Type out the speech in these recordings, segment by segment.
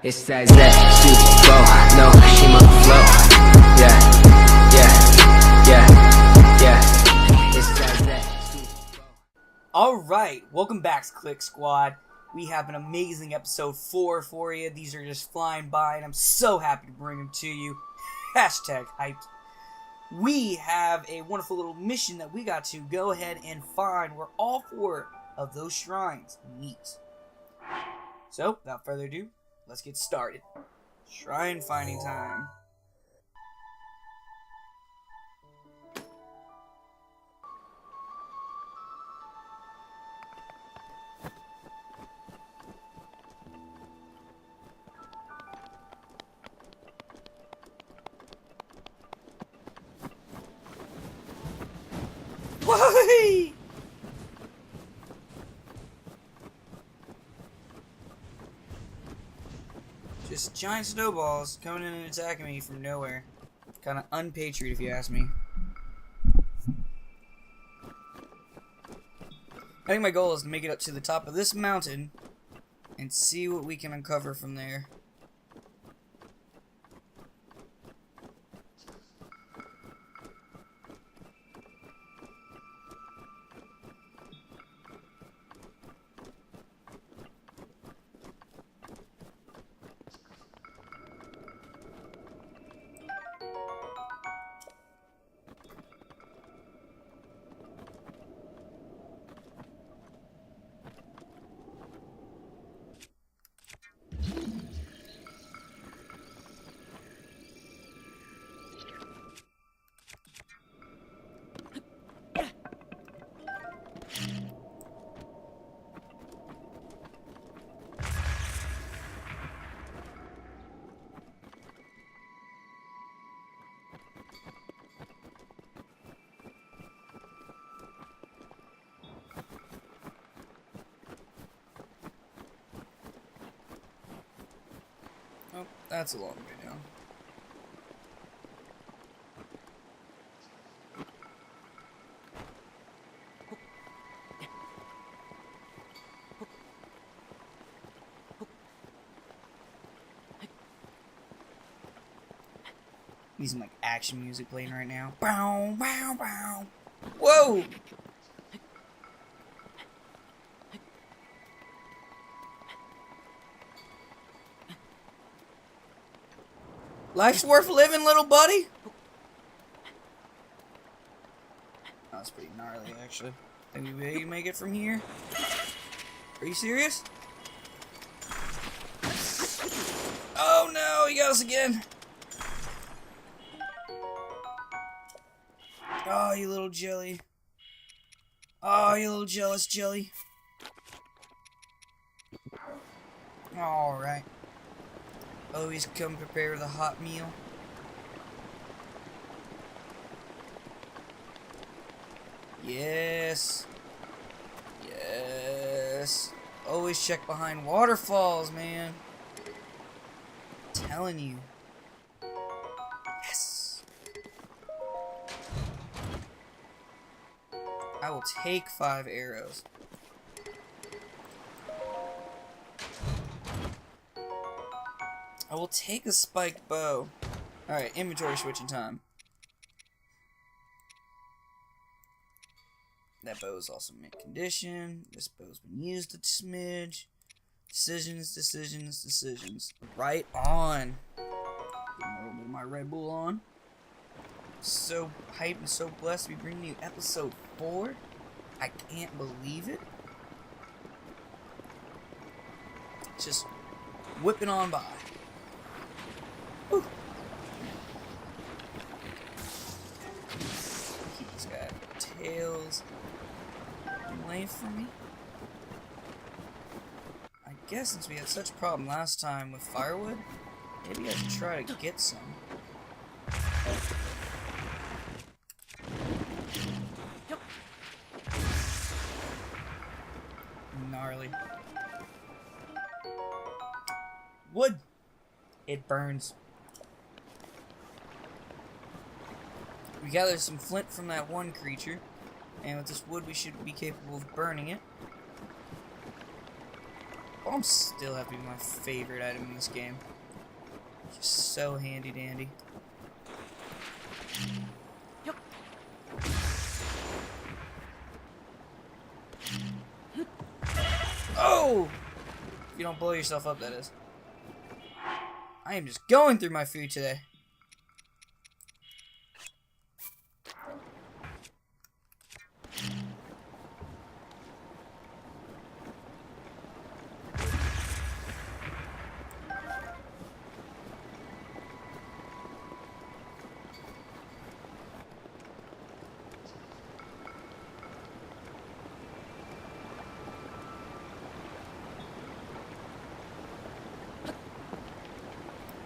It's that super flow, no, she my flow. Yeah, it's that super flow. Alright, welcome back to Click Squad. We have an amazing episode 4 for you. These are just flying by, and I'm so happy to bring them to you. Hashtag hyped. We have a wonderful little mission that we got to go ahead and find where all 4 of those shrines meet. So, without further ado, let's get started. Shrine finding time. Why? Just giant snowballs coming in and attacking me from nowhere. Kind of unpatriot, if you ask me. I think my goal is to make it up to the top of this mountain and see what we can uncover from there. Oh, that's a long way down. Need some like action music playing right now. Bow, bow, bow. Whoa! Life's worth living, little buddy. That's pretty gnarly, actually. Think we can make it from here? Are you serious? Oh no, he got us again. Oh, you little jelly. Oh, you little jealous jelly. Alright. Always come prepared with a hot meal. Yes. Yes. Always check behind waterfalls, man. I'm telling you. Yes. I will take 5 arrows. I will take a spiked bow. Alright, inventory switching time. That bow is also mint condition. This bow's been used a smidge. Decisions, decisions, decisions. Right on. Getting a little bit of my Red Bull on. So hyped and so blessed to be bringing you episode 4. I can't believe it. Just whipping on by. Whew. Keep this guy tails away from me. I guess since we had such a problem last time with firewood, maybe I should try to get some. Gnarly. Wood! It burns. We gathered some flint from that one creature, and with this wood we should be capable of burning it. Bombs still have to be my favorite item in this game. Just so handy dandy. Yep. Oh! If you don't blow yourself up, that is. I am just going through my food today.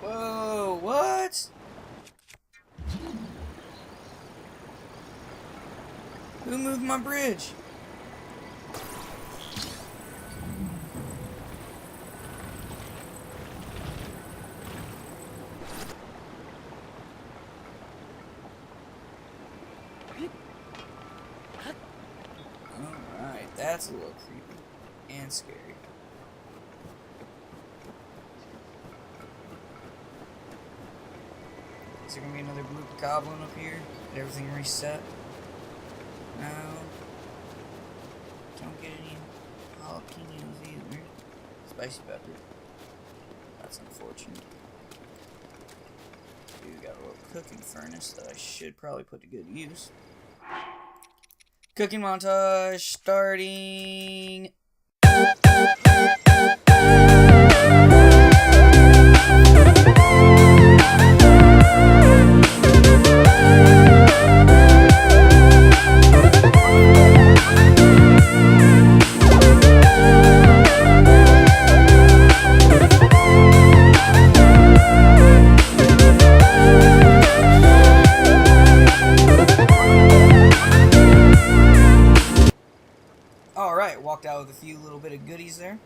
Whoa, what? Who moved my bridge? Alright, that's a little creepy and scary. Is there gonna be another group of goblin up here? Did everything reset? No. Don't get any jalapenos either. Spicy pepper. That's unfortunate. We got a little cooking furnace that I should probably put to good use. Cooking montage starting. Alright, walked out with a few little bit of goodies there.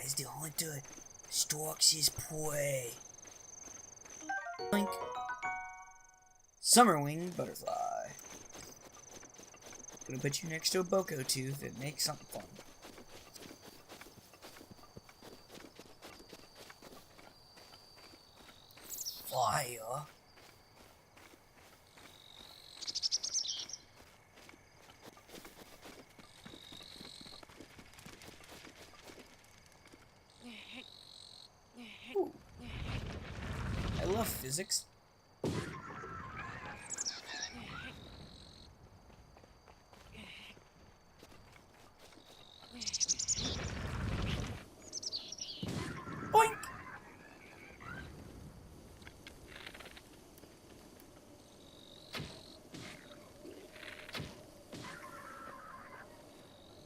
As the hunter stalks his prey. Blink. Summerwing butterfly. Gonna put you next to a boko tooth and make something fun. Fire. Ooh. I love physics. Boink!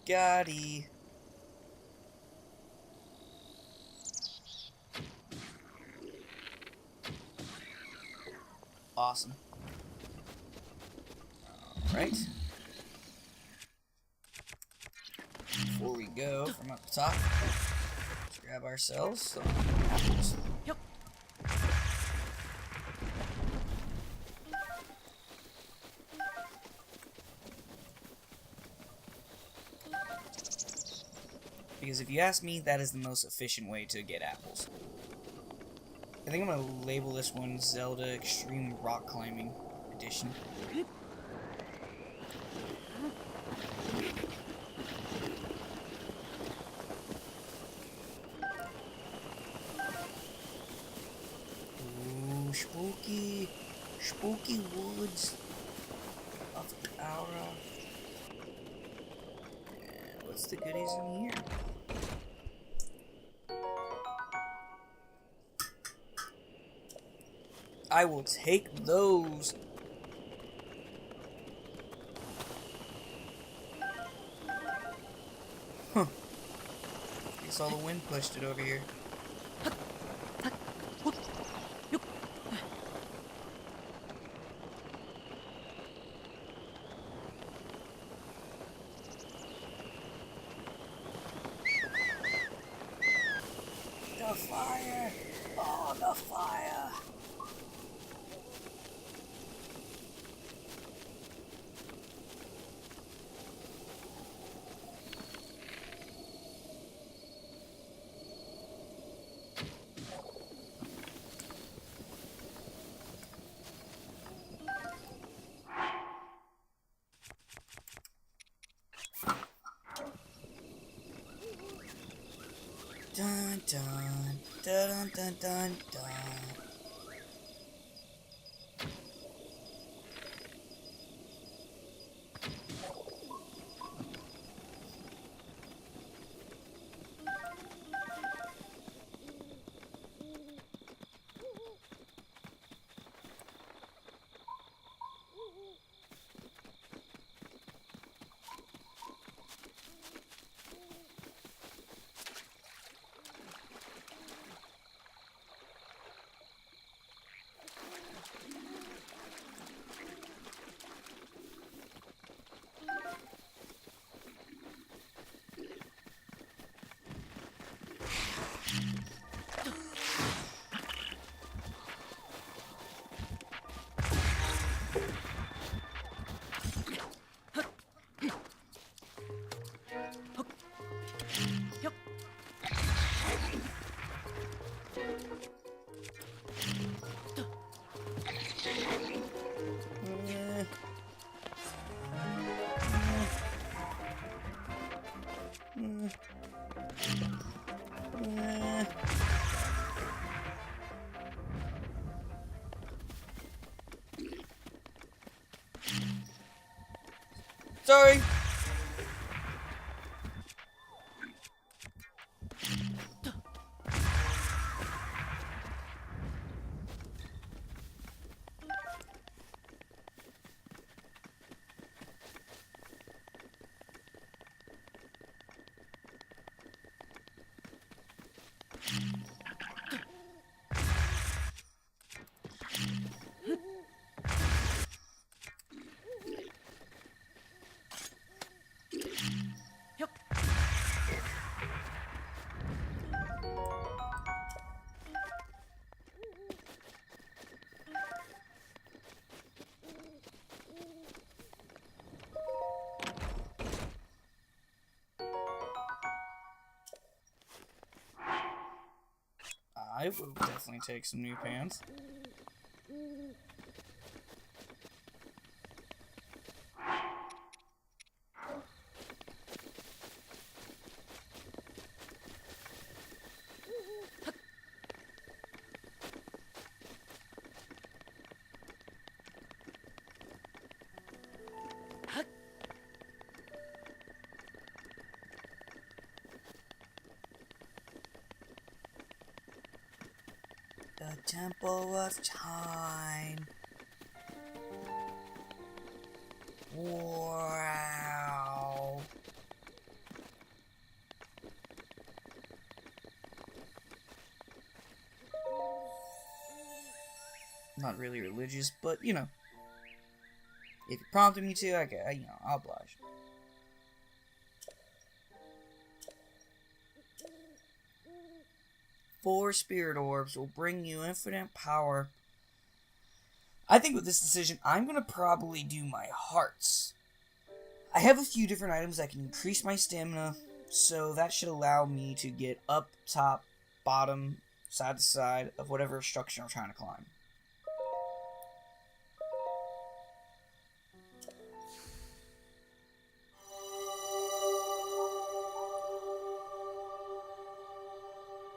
Gotti. Awesome. Alright. Before we go from up top, let's grab ourselves some apples. Yep. Because if you ask me, that is the most efficient way to get apples. I think I'm gonna label this one Zelda Extreme Rock Climbing Edition. Ooh, spooky! Spooky woods of the aura. And what's the goodies in here? I will take those. Huh. Guess all the wind pushed it over here. fire! Oh, the fire! Dun dun dun dun dun dun. Sorry. I will definitely take some new pants. The Temple of Time. Wow. Not really religious, but you know, if you prompted me to, I'll oblige. Four spirit orbs will bring you infinite power. I think with this decision, I'm going to probably do my hearts. I have a few different items that can increase my stamina, so that should allow me to get up, top, bottom, side to side of whatever structure I'm trying to climb.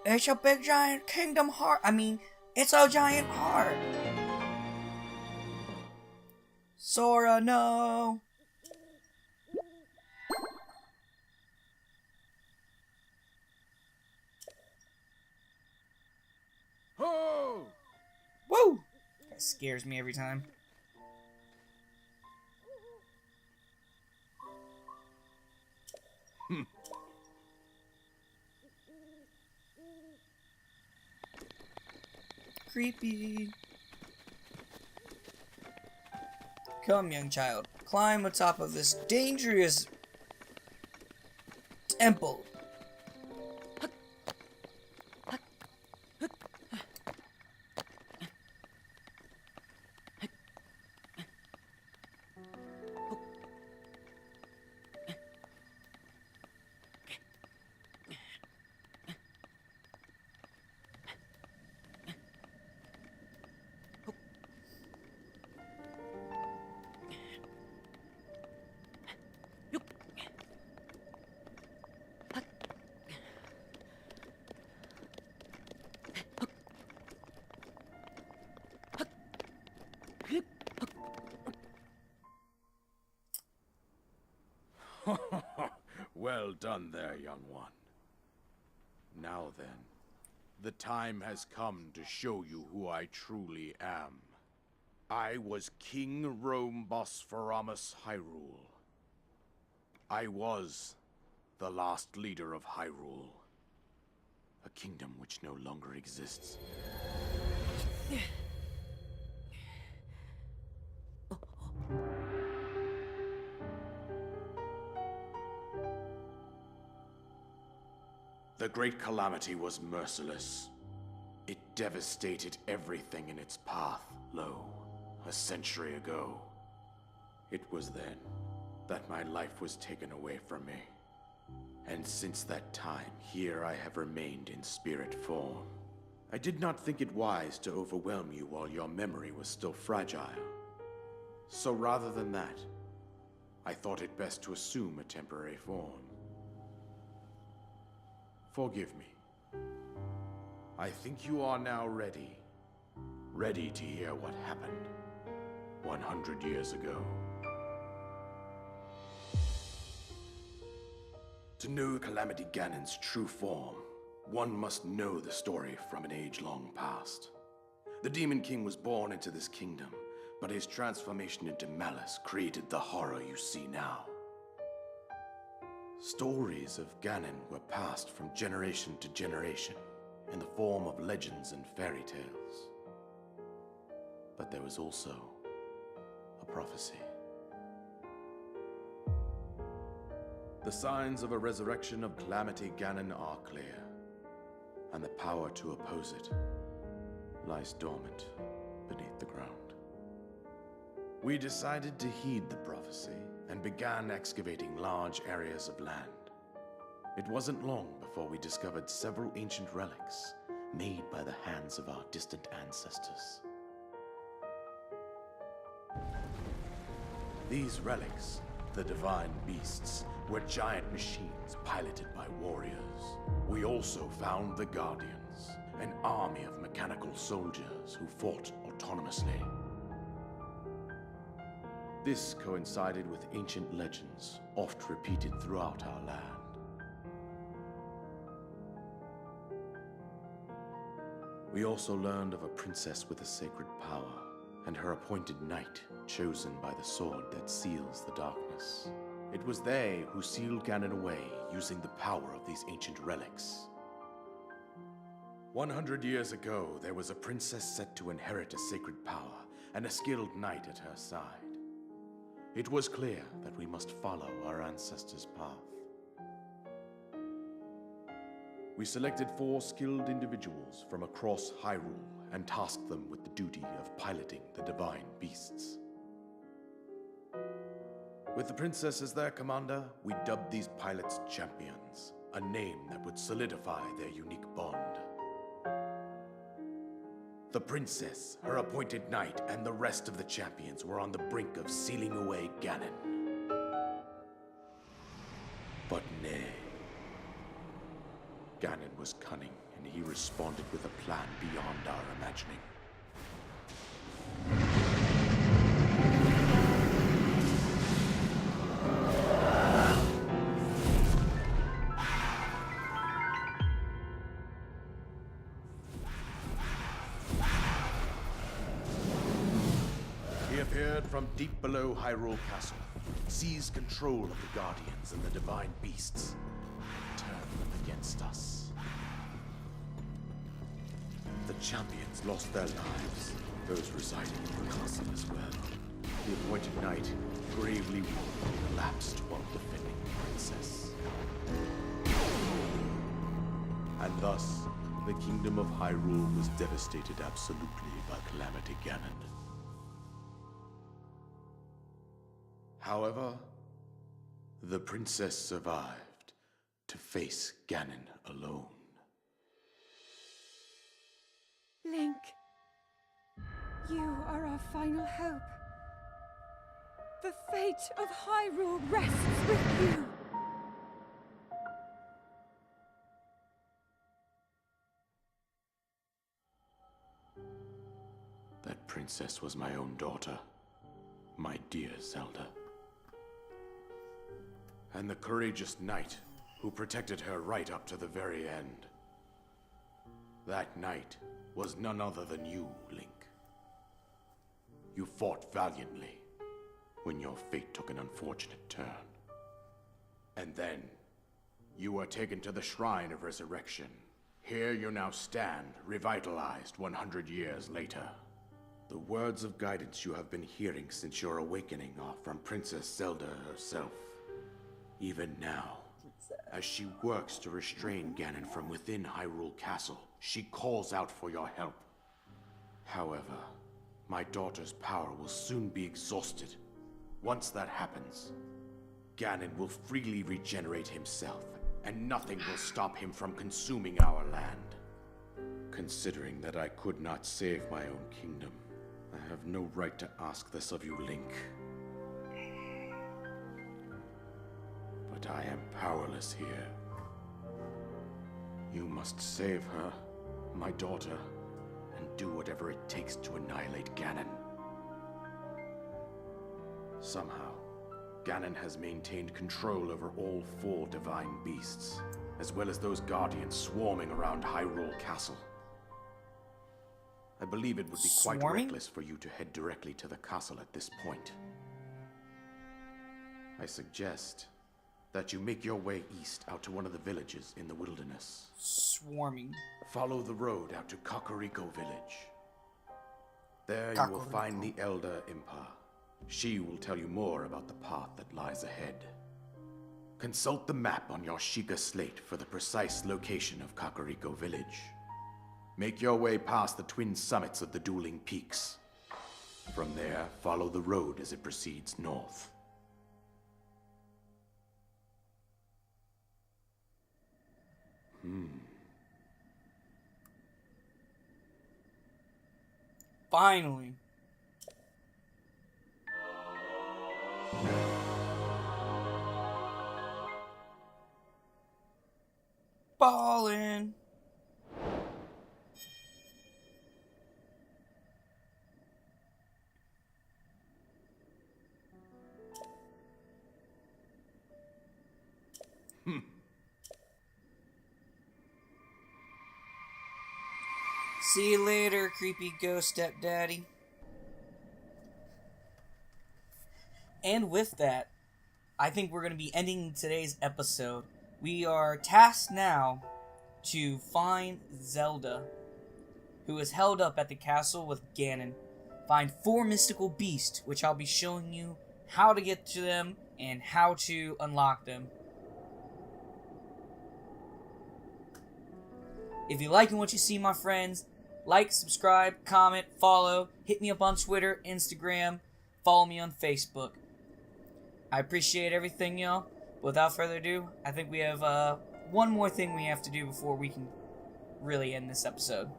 It's a big giant kingdom heart. It's a giant heart. Sora, no. Ho! Woo! That scares me every time. Creepy. Come, young child. Climb atop of this dangerous temple. Well done there, young one. Now then, the time has come to show you who I truly am. I was King Rome Bosphoramus Hyrule. I was the last leader of Hyrule, a kingdom which no longer exists. The Great Calamity was merciless. It devastated everything in its path, lo, a century ago. It was then that my life was taken away from me. And since that time, here I have remained in spirit form. I did not think it wise to overwhelm you while your memory was still fragile. So rather than that, I thought it best to assume a temporary form. Forgive me. I think you are now ready. Ready to hear what happened 100 years ago. To know Calamity Ganon's true form, one must know the story from an age long past. The Demon King was born into this kingdom, but his transformation into malice created the horror you see now. Stories of Ganon were passed from generation to generation in the form of legends and fairy tales. But there was also a prophecy. The signs of a resurrection of Calamity Ganon are clear, and the power to oppose it lies dormant beneath the ground. We decided to heed the prophecy and began excavating large areas of land. It wasn't long before we discovered several ancient relics made by the hands of our distant ancestors. These relics, the divine beasts, were giant machines piloted by warriors. We also found the Guardians, an army of mechanical soldiers who fought autonomously. This coincided with ancient legends, oft repeated throughout our land. We also learned of a princess with a sacred power, and her appointed knight, chosen by the sword that seals the darkness. It was they who sealed Ganon away using the power of these ancient relics. 100 years ago, there was a princess set to inherit a sacred power, and a skilled knight at her side. It was clear that we must follow our ancestors' path. We selected 4 skilled individuals from across Hyrule and tasked them with the duty of piloting the divine beasts. With the princess as their commander, we dubbed these pilots champions, a name that would solidify their unique bond. The princess, her appointed knight, and the rest of the champions were on the brink of sealing away Ganon. But nay. Ganon was cunning, and he responded with a plan beyond our imagining. He appeared from deep below Hyrule Castle, seized control of the Guardians and the divine beasts, and turned them against us. The champions lost their lives, those residing in the castle as well. The appointed knight, gravely wounded, collapsed while defending the princess. And thus, the kingdom of Hyrule was devastated absolutely by Calamity Ganon. However, the princess survived to face Ganon alone. Link, you are our final hope. The fate of Hyrule rests with you. That princess was my own daughter, my dear Zelda. and the courageous knight who protected her right up to the very end. That knight was none other than you, Link. You fought valiantly when your fate took an unfortunate turn. And then, you were taken to the Shrine of Resurrection. Here you now stand, revitalized 100 years later. The words of guidance you have been hearing since your awakening are from Princess Zelda herself. Even now, as she works to restrain Ganon from within Hyrule Castle, she calls out for your help. However, my daughter's power will soon be exhausted. Once that happens, Ganon will freely regenerate himself, and nothing will stop him from consuming our land. Considering that I could not save my own kingdom, I have no right to ask this of you, Link. But I am powerless here. You must save her, my daughter, and do whatever it takes to annihilate Ganon. Somehow, Ganon has maintained control over all 4 divine beasts, as well as those guardians swarming around Hyrule Castle. I believe it would be quite reckless for you to head directly to the castle at this point. I suggest that you make your way east out to one of the villages in the wilderness. Swarming. Follow the road out to Kakariko Village. There you will find the Elder Impa. She will tell you more about the path that lies ahead. Consult the map on your Sheikah slate for the precise location of Kakariko Village. Make your way past the twin summits of the dueling peaks. From there, follow the road as it proceeds north. Finally. Ballin'. See you later, creepy ghost stepdaddy. And with that, I think we're going to be ending today's episode. We are tasked now to find Zelda, who is held up at the castle with Ganon. Find 4 mystical beasts, which I'll be showing you how to get to them and how to unlock them. If you're liking what you see, my friends, like, subscribe, comment, follow, hit me up on Twitter, Instagram, follow me on Facebook. I appreciate everything, y'all. Without further ado, I think we have one more thing we have to do before we can really end this episode.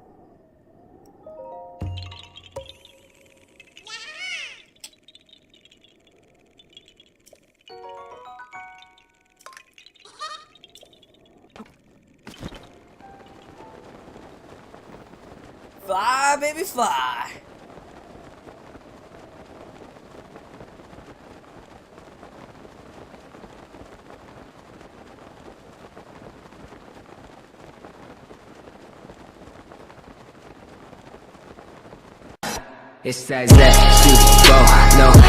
Fly, baby, fly! It's that Z, go, no,